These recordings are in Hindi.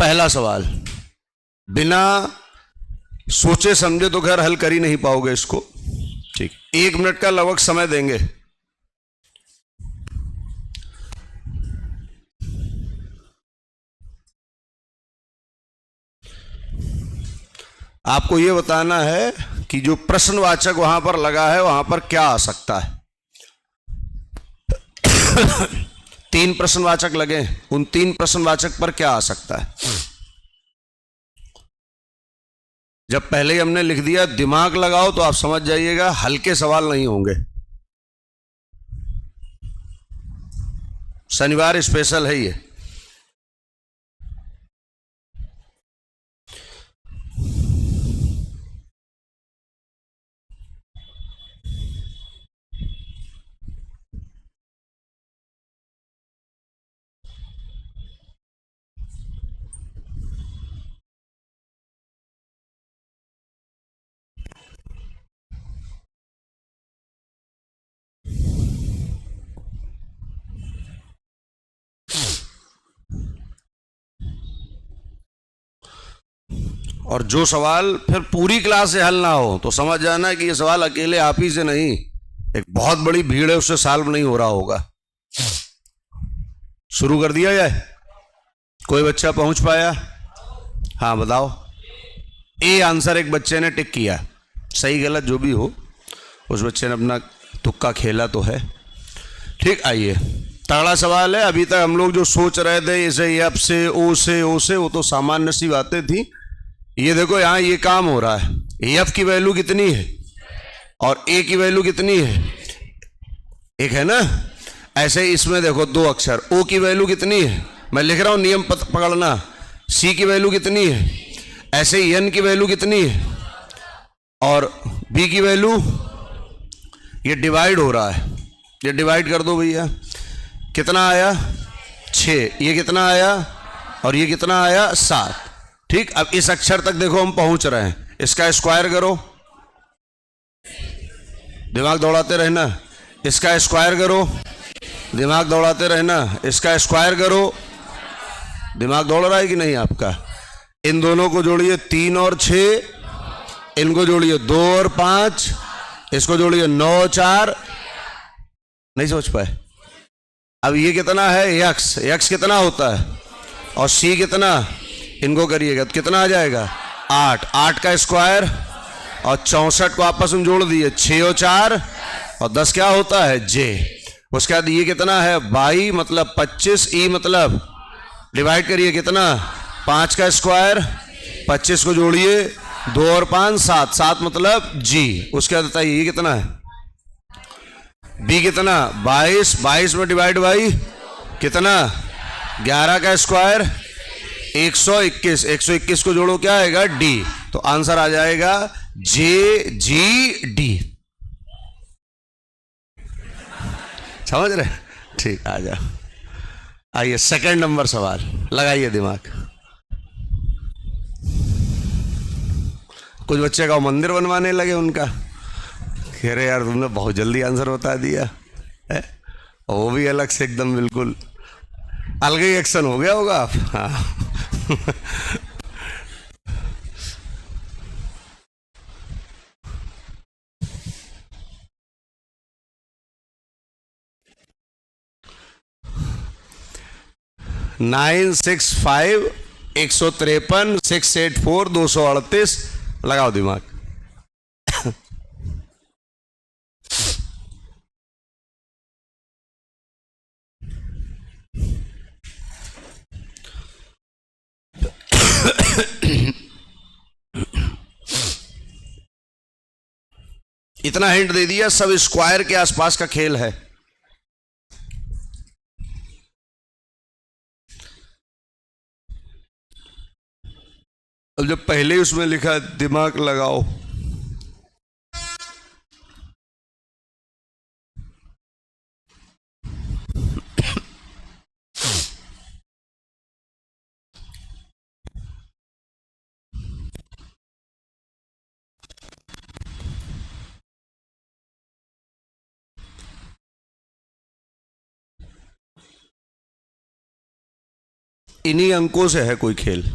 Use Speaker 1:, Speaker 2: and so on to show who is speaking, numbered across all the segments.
Speaker 1: पहला सवाल बिना सोचे समझे तो खैर हल कर ही नहीं पाओगे इसको। ठीक, 1 मिनट का लगभग समय देंगे। आपको यह बताना है कि जो प्रश्नवाचक वहां पर लगा है वहां पर क्या आ सकता है। 3 प्रश्नवाचक लगे, उन 3 प्रश्नवाचक पर क्या आ सकता है। जब पहले ही हमने लिख दिया दिमाग लगाओ तो आप समझ जाइएगा हल्के सवाल नहीं होंगे। शनिवार स्पेशल है ये। और जो सवाल फिर पूरी क्लास से हल ना हो तो समझ जाना कि ये सवाल अकेले आप ही से नहीं, एक बहुत बड़ी भीड़ है उससे सॉल्व नहीं हो रहा होगा। शुरू कर दिया जाए? कोई बच्चा पहुंच पाया? हाँ बताओ। ए आंसर एक बच्चे ने टिक किया, सही गलत जो भी हो उस बच्चे ने अपना तुक्का खेला तो है। ठीक, आइए तगड़ा सवाल है। अभी तक हम लोग जो सोच रहे थे इसे एफ से ओ से वो तो सामान्य सी बातें थी। ये देखो यहां ये काम हो रहा है। एफ की वैल्यू कितनी है और ए की वैल्यू कितनी है, एक है ना। ऐसे इसमें देखो 2 अक्षर, ओ की वैल्यू कितनी है, मैं लिख रहा हूं नियम पकड़ना। सी की वैल्यू कितनी है, ऐसे ही एन की वैल्यू कितनी है और बी की वैल्यू। ये डिवाइड हो रहा है, ये डिवाइड कर दो भैया। कितना आया 6, ये कितना आया और ये कितना आया 7। ठीक, अब इस अक्षर तक देखो हम पहुंच रहे हैं। इसका स्क्वायर करो, दिमाग दौड़ाते रहना। इसका स्क्वायर करो, दिमाग दौड़ाते रहना। इसका स्क्वायर करो, दिमाग दौड़ रहा है कि नहीं आपका। इन दोनों को जोड़िए 3 और 6, इनको जोड़िए 2 और 5, इसको जोड़िए 9 और 4। नहीं सोच पाए? अब ये कितना है एक्स, एक्स कितना होता है और सी कितना, इनको करिएगा तो कितना आ जाएगा 8। 8 का स्क्वायर और 64 को आपस में जोड़ दिए 6 और 4 और 10 क्या होता है जे। उसके बाद ये कितना है 22 मतलब 25, ई मतलब डिवाइड करिए कितना 5 का स्क्वायर, 25 को जोड़िए 2 और 5 7, 7 मतलब जी। उसके बाद बताइए ये कितना है बी कितना 22, 22 में डिवाइड बाई कितना 11 का स्क्वायर 121, 121 को जोड़ो क्या आएगा डी। तो आंसर आ जाएगा जे जी डी। समझ रहे? ठीक, आ जाओ। आइए सेकंड नंबर सवाल, लगाइए दिमाग। कुछ बच्चे का मंदिर बनवाने लगे उनका, कह रहे यार तुमने बहुत जल्दी आंसर बता दिया है। वो भी अलग से एकदम बिल्कुल अलग ही एक्शन हो गया होगा आप। हाँ नाइन 6 5 153 684 238। लगाओ दिमाग। इतना हिंट दे दिया, सब स्क्वायर के आसपास का खेल है। अब जब पहले ही उसमें लिखा है दिमाग लगाओ, इन्हीं अंकों से है कोई खेल।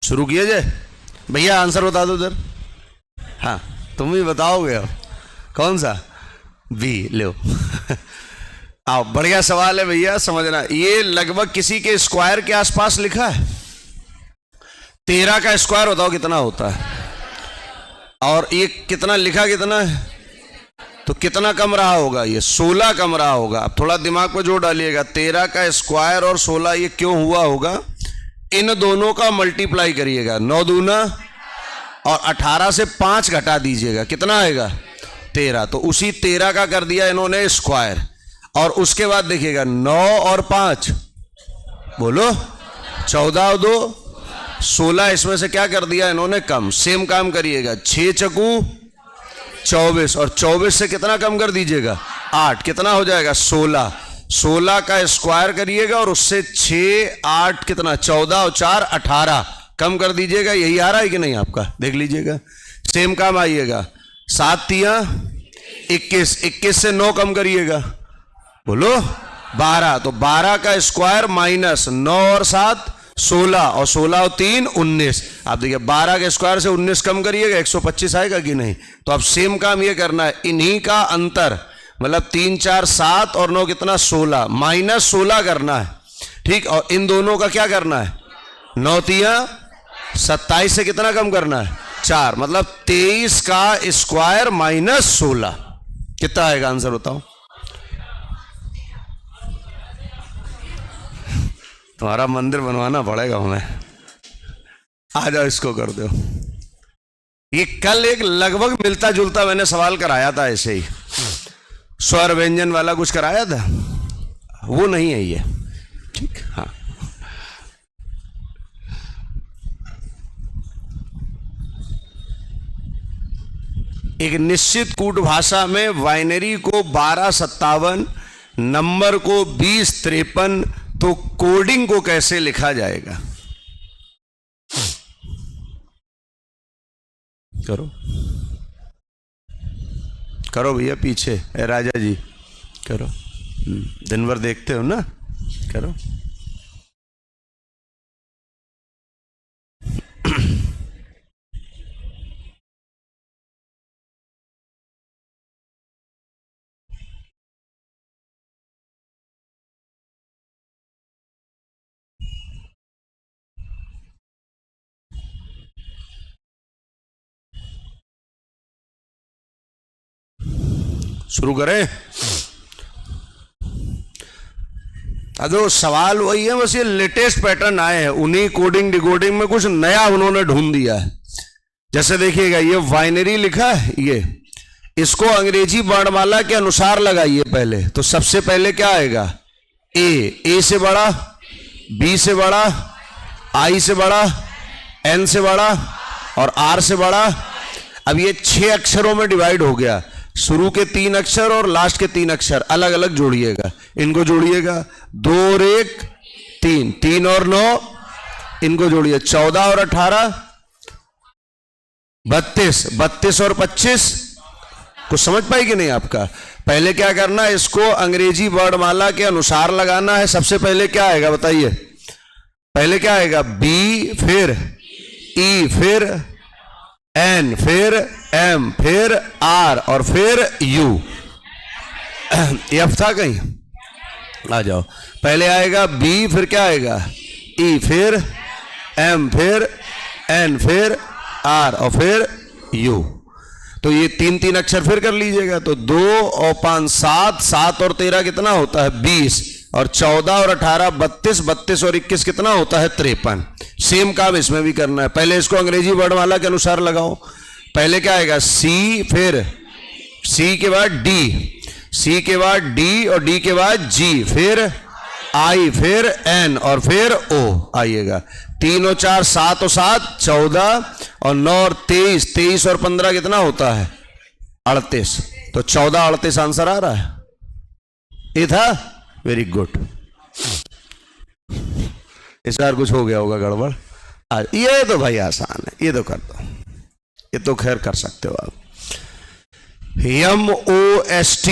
Speaker 1: शुरू किया जाए? भैया आंसर बता दो उधर। हाँ तुम भी बताओगे अब कौन सा? बी लो। आओ, बढ़िया सवाल है भैया, समझना। ये लगभग किसी के स्क्वायर के आसपास लिखा है। 13 का स्क्वायर बताओ कितना होता है, और ये कितना लिखा कितना है, तो कितना कम रहा होगा? ये 16 कम रहा होगा। अब थोड़ा दिमाग पर जोर डालिएगा। 13 का स्क्वायर और 16 ये क्यों हुआ होगा? इन दोनों का मल्टीप्लाई करिएगा, 9 दूना, और 18 से 5 घटा दीजिएगा, कितना आएगा? 13। तो उसी 13 का कर दिया इन्होंने स्क्वायर। और उसके बाद देखिएगा 9 और 5 बोलो 14 और 2 16, इसमें से क्या कर दिया इन्होंने? कम। सेम काम करिएगा, 6 चकू 24, और 24 से कितना कम कर दीजिएगा? 8, कितना हो जाएगा? 16। 16 का स्क्वायर करिएगा और उससे 6 8 कितना? 14 और 4 18, कम कर दीजिएगा। यही आ रहा है कि नहीं आपका? देख लीजिएगा। सेम काम आइएगा, 7 तिया 21, 21 से 9 कम करिएगा, बोलो 12। तो 12 का स्क्वायर माइनस 9 और 7 16, और 16 और 3 19। आप देखिए 12 के स्क्वायर से 19 कम करिएगा, 125 आएगा कि नहीं? तो अब सेम काम ये करना है, इन्हीं का अंतर, मतलब 3 4 7 और 9 कितना? 16, माइनस 16 करना है, ठीक। और इन दोनों का क्या करना है? 9 तिया 27 से कितना कम करना है? 4, मतलब 23 का स्क्वायर माइनस 16, कितना आएगा? आंसर बताओ। तुम्हारा मंदिर बनवाना पड़ेगा हमें। आ जाओ, इसको कर दो। ये कल एक लगभग मिलता जुलता मैंने सवाल कराया था, ऐसे ही स्वर व्यंजन वाला कुछ कराया था, वो नहीं है ये, ठीक। हाँ, एक निश्चित कूट भाषा में बाइनरी को 1257, नंबर को 2053, तो कोडिंग को कैसे लिखा जाएगा? करो करो भैया, पीछे है राजा जी, करो। दिन भर देखते हो ना, करो। शुरू करें? अदो सवाल वही है, बस ये लेटेस्ट पैटर्न आए हैं, उन्हीं कोडिंग डिकोडिंग में कुछ नया उन्होंने ढूंढ दिया है। जैसे देखिएगा, ये बाइनरी लिखा है, ये इसको अंग्रेजी वर्णमाला के अनुसार लगाइए पहले। तो सबसे पहले क्या आएगा? ए से बड़ा, बी से बड़ा, आई से बड़ा, एन से बड़ा और आर से बड़ा। अब ये 6 अक्षरों में डिवाइड हो गया। शुरू के 3 अक्षर और लास्ट के 3 अक्षर अलग अलग जोड़िएगा, इनको जोड़िएगा। 2 और 1 3, 3 और 9 इनको जोड़िए, 14 और 18 32, 32 और 25। कुछ समझ पाई कि नहीं आपका? पहले क्या करना है, इसको अंग्रेजी वर्णमाला के अनुसार लगाना है। सबसे पहले क्या आएगा बताइए? पहले क्या आएगा? बी, फिर ई, फिर एन, फिर एम, फिर आर और फिर यू। एफ था कहीं? आ जाओ। पहले आएगा बी, फिर क्या आएगा? ई, फिर एम, फिर एन, फिर आर और फिर यू। तो ये 3 अक्षर फिर कर लीजिएगा। तो 2 और 5 7, 7 और 13 कितना होता है? 20, और 14 और 18 32, 32 और 21 कितना होता है? 53। सेम काम इसमें भी करना है। पहले इसको अंग्रेजी वर्णमाला के अनुसार लगाओ। पहले क्या आएगा? सी, फिर सी के बाद डी, सी के बाद डी और डी के बाद जी, फिर आई, फिर एन और फिर ओ आइएगा। 3 और 4 7 और 7 14 और 9 और 23, 23 और 15 कितना होता है? 38। तो तो 1438 आंसर आ रहा है। ये था, वेरी गुड। इस बार कुछ हो गया होगा गड़बड़। ये तो भाई आसान है, ये तो कर दो, ये तो खैर कर सकते हो आप। MOST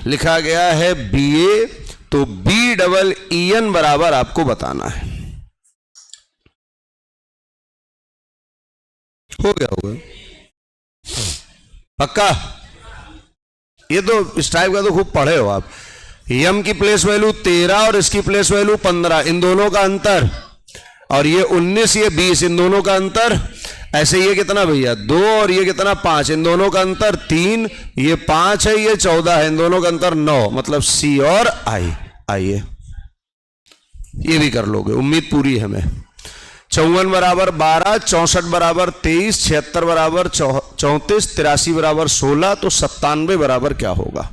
Speaker 1: लिखा गया है BA, तो BEEN बराबर आपको बताना है। हो गया होगा पक्का। ये तो इस टाइप का तो खूब पढ़े हो आप। यम की प्लेस वैल्यू 13 और इसकी प्लेस वैल्यू 15, इन दोनों का अंतर, और ये 19 ये 20, इन दोनों का अंतर। ऐसे ये कितना भैया 2 और ये कितना 5, इन दोनों का अंतर 3, ये 5 है ये 14 है, इन दोनों का अंतर 9, मतलब C और I। आइए ये भी कर लोगे, उम्मीद पूरी है हमें। 54 बराबर 12, 64 बराबर 23, 76 बराबर 34, 83 बराबर 16, तो 97 बराबर क्या होगा?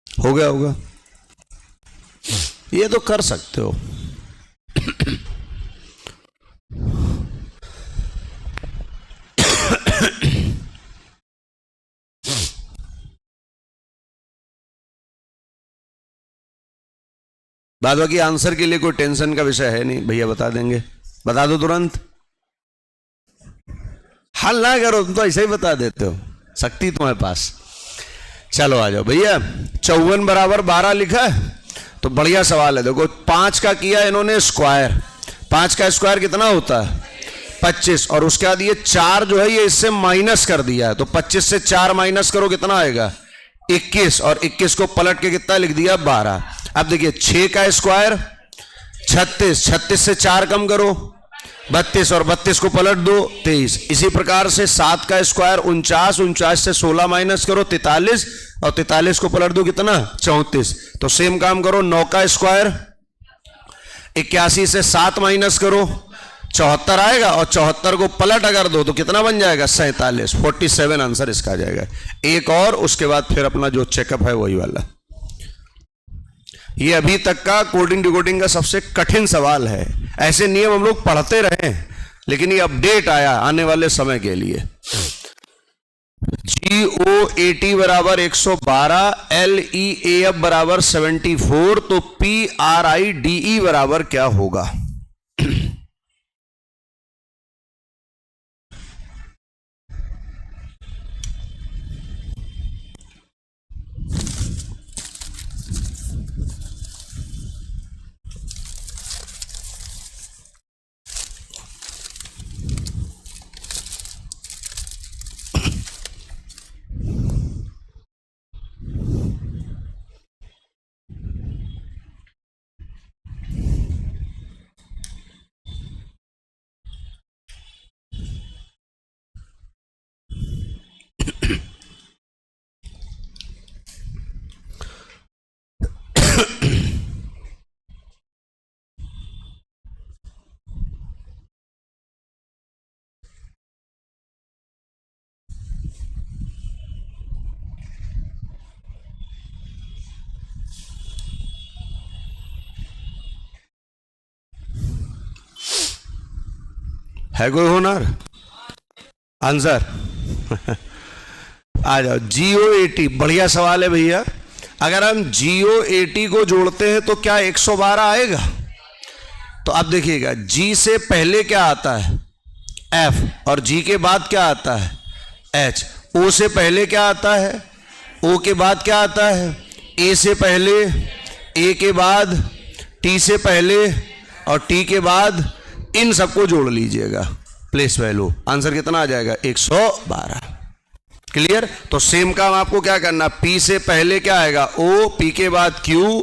Speaker 1: हो गया होगा, ये तो कर सकते हो। बाद बाकी आंसर के लिए कोई टेंशन का विषय है नहीं, भैया बता देंगे, बता दो तुरंत। हल ना करो, तुम तो ऐसे ही बता देते हो, शक्ति तुम्हारे पास। चलो आ जाओ भैया। 54 बराबर 12 लिखा है, तो बढ़िया सवाल है। देखो 5 का किया इन्होंने स्क्वायर, 5 का स्क्वायर कितना होता है 25, और उसके बाद ये 4 जो है ये इससे माइनस कर दिया है, तो 25 से 4 माइनस करो कितना आएगा 21, और 21 को पलट के कितना लिख दिया 12। अब देखिए 6 का स्क्वायर 36, 36 से 4 कम करो 32, और 32 को पलट दो 23। इसी प्रकार से 7 का स्क्वायर 49, 49 से 16 माइनस करो 43, और 43 को पलट दो कितना 34। तो सेम काम करो, 9 का स्क्वायर 81 से 7 माइनस करो 74 आएगा, और 74 को पलट अगर दो तो कितना बन जाएगा 47, 47 आंसर इसका आ जाएगा। एक और उसके बाद फिर अपना जो चेकअप है वही वाला। ये अभी तक का कोडिंग डिकोडिंग का सबसे कठिन सवाल है। ऐसे नियम हम लोग पढ़ते रहे, लेकिन ये अपडेट आया आने वाले समय के लिए। GOAT बराबर 112, LEAF बराबर 74, तो PRIDE बराबर क्या होगा? है कोई होनर आंसर? आ जाओ। GOAT बढ़िया सवाल है भैया। अगर हम GOAT को जोड़ते हैं तो क्या 112 आएगा? तो अब देखिएगा, G से पहले क्या आता है F, और G के बाद क्या आता है H। O से पहले क्या आता है, O के बाद क्या आता है, A से पहले, A के बाद, T से पहले, और T के बाद, इन सबको जोड़ लीजिएगा प्लेस वैल्यू, आंसर कितना आ जाएगा 112। क्लियर? तो सेम काम आपको क्या करना, P से पहले क्या आएगा O, P के बाद Q,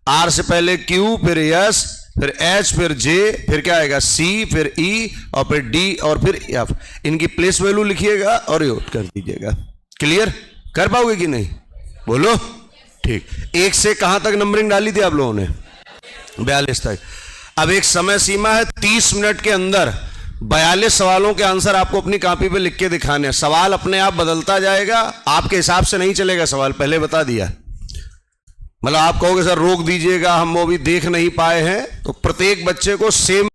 Speaker 1: आर से पहले क्यू, फिर एस, फिर एच, फिर जे, फिर क्या आएगा सी, फिर ई, और फिर डी, और फिर एफ। इनकी प्लेस वैल्यू लिखिएगा और नोट कर दीजिएगा। क्लियर? कर पाओगे कि नहीं? बोलो। ठीक, 1 से कहां तक नंबरिंग डाली थी आप लोगों ने? 42 तक। अब एक समय सीमा है, 30 मिनट के अंदर 42 सवालों के आंसर आपको अपनी कॉपी पे लिख के दिखाने हैं। सवाल अपने आप बदलता जाएगा, आपके हिसाब से नहीं चलेगा सवाल, पहले बता दिया। मतलब आप कहोगे सर रोक दीजिएगा, हम वो भी देख नहीं पाए हैं, तो प्रत्येक बच्चे को सेम